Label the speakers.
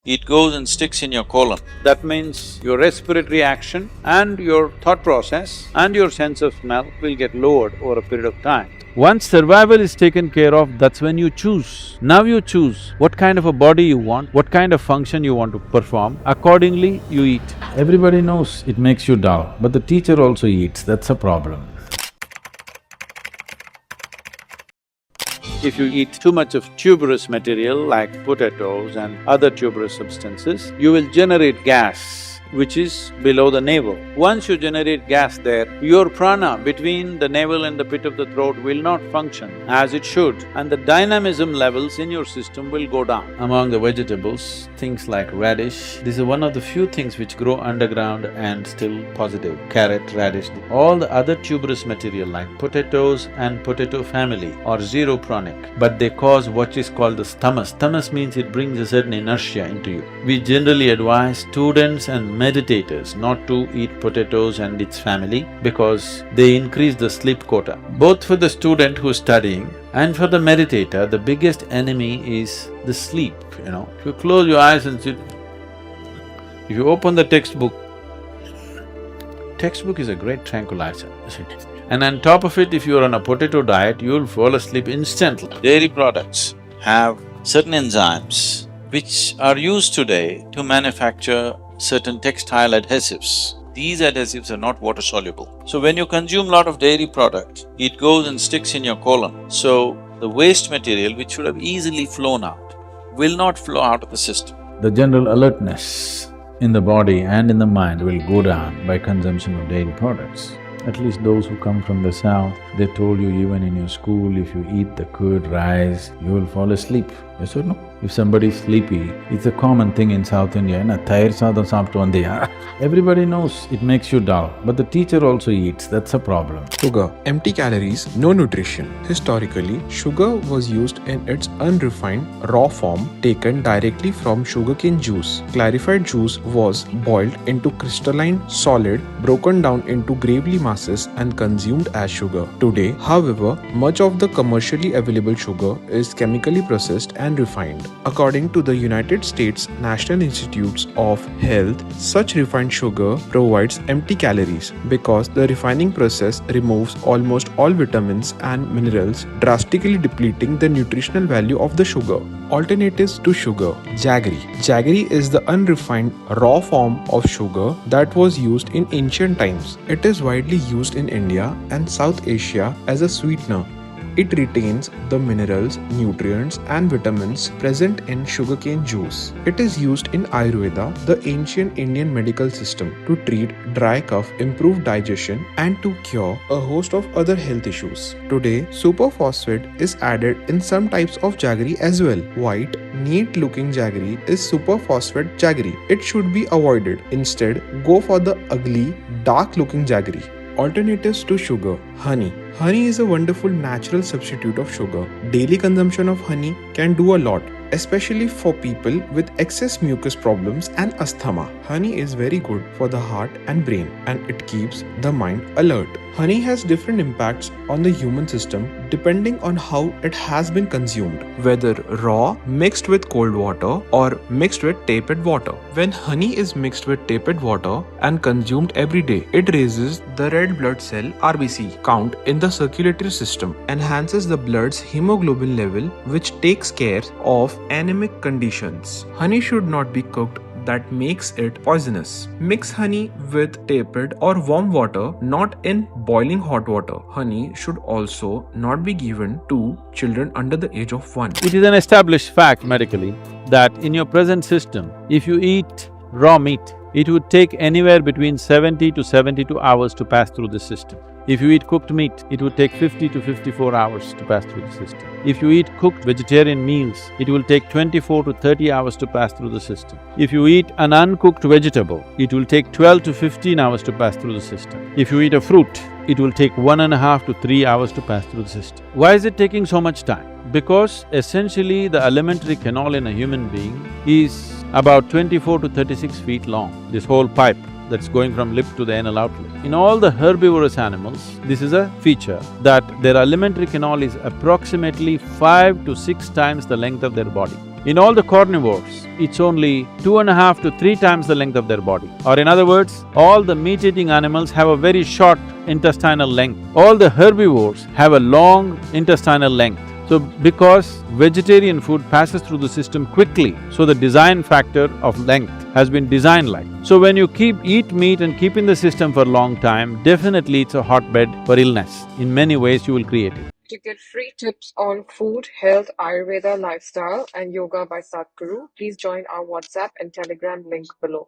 Speaker 1: it goes and sticks in your colon.
Speaker 2: That means your respiratory action and your thought process and your sense of smell will get lowered over a period of time. Once survival is taken care of, that's when you choose. Now you choose what kind of a body you want, what kind of function you want to perform, accordingly you eat.
Speaker 3: Everybody knows it makes you dull, but the teacher also eats, that's a problem.
Speaker 2: If you eat too much of tuberous material like potatoes and other tuberous substances, you will generate gas which is below the navel. Once you generate gas there, your prana between the navel and the pit of the throat will not function as it should, and the dynamism levels in your system will go down.
Speaker 3: Among the vegetables, things like radish, this is one of the few things which grow underground and still positive. Carrot, radish, all the other tuberous material like potatoes and potato family are zero pranic, but they cause what is called the stamas. Stamas means it brings a certain inertia into you. We generally advise students and meditators not to eat potatoes and its family because they increase the sleep quota. Both for the student who's studying and for the meditator, the biggest enemy is the sleep, you know. If you close your eyes and sit, if you open the textbook is a great tranquilizer, isn't it? And on top of it, if you're on a potato diet, you'll fall asleep instantly.
Speaker 1: Dairy products have certain enzymes which are used today to manufacture certain textile adhesives. These adhesives are not water soluble. So when you consume a lot of dairy product, it goes and sticks in your colon. So the waste material which should have easily flown out will not flow out of the system.
Speaker 3: The general alertness in the body and in the mind will go down by consumption of dairy products. At least those who come from the south, they told you even in your school, if you eat the curd rice, you will fall asleep. Yes or no? If somebody is sleepy, it's a common thing in South India, na thair sadam saaptu vandiya. Everybody knows it makes you dull, but the teacher also eats, that's a problem.
Speaker 4: Sugar, empty calories, no nutrition. Historically, sugar was used in its unrefined, raw form taken directly from sugarcane juice. Clarified juice was boiled into crystalline solid, broken down into gravely masses and consumed as sugar. Today, however, much of the commercially available sugar is chemically processed and refined. According to the United States National Institutes of Health, such refined sugar provides empty calories because the refining process removes almost all vitamins and minerals, drastically depleting the nutritional value of the sugar. Alternatives to sugar: jaggery. Jaggery is the unrefined raw form of sugar that was used in ancient times. It is widely used in India and South Asia as a sweetener. It retains the minerals, nutrients and vitamins present in sugarcane juice. It is used in Ayurveda, the ancient Indian medical system, to treat dry cough, improve digestion and to cure a host of other health issues. Today, superphosphate is added in some types of jaggery as well. White, neat-looking jaggery is superphosphate jaggery. It should be avoided. Instead, go for the ugly, dark-looking jaggery. Alternatives to sugar: honey. Honey is a wonderful natural substitute of sugar. Daily consumption of honey can do a lot, especially for people with excess mucus problems and asthma. Honey is very good for the heart and brain, and it keeps the mind alert. Honey has different impacts on the human system depending on how it has been consumed, whether raw, mixed with cold water, or mixed with tepid water. When honey is mixed with tepid water and consumed every day, it raises the red blood cell (RBC) count in the circulatory system, enhances the blood's hemoglobin level, which takes care of anemic conditions. Honey should not be cooked, that makes it poisonous. Mix honey with tepid or warm water, not in boiling hot water. Honey should also not be given to children under the age of 1.
Speaker 2: It is an established fact medically that in your present system, if you eat raw meat, it would take anywhere between 70 to 72 hours to pass through the system. If you eat cooked meat, it would take 50 to 54 hours to pass through the system. If you eat cooked vegetarian meals, it will take 24 to 30 hours to pass through the system. If you eat an uncooked vegetable, it will take 12 to 15 hours to pass through the system. If you eat a fruit, it will take 1.5 to 3 hours to pass through the system. Why is it taking so much time? Because essentially the alimentary canal in a human being is about 24 to 36 feet long, this whole pipe that's going from lip to the anal outlet. In all the herbivorous animals, this is a feature that their alimentary canal is approximately 5 to 6 times the length of their body. In all the carnivores, it's only 2.5 to 3 times the length of their body. Or in other words, all the meat-eating animals have a very short intestinal length. All the herbivores have a long intestinal length. So, because vegetarian food passes through the system quickly, so the design factor of length has been designed like. So when you eat meat and keep in the system for a long time, definitely it's a hotbed for illness. In many ways, you will create it.
Speaker 5: To get free tips on food, health, Ayurveda, lifestyle, and yoga by Sadhguru, please join our WhatsApp and Telegram link below.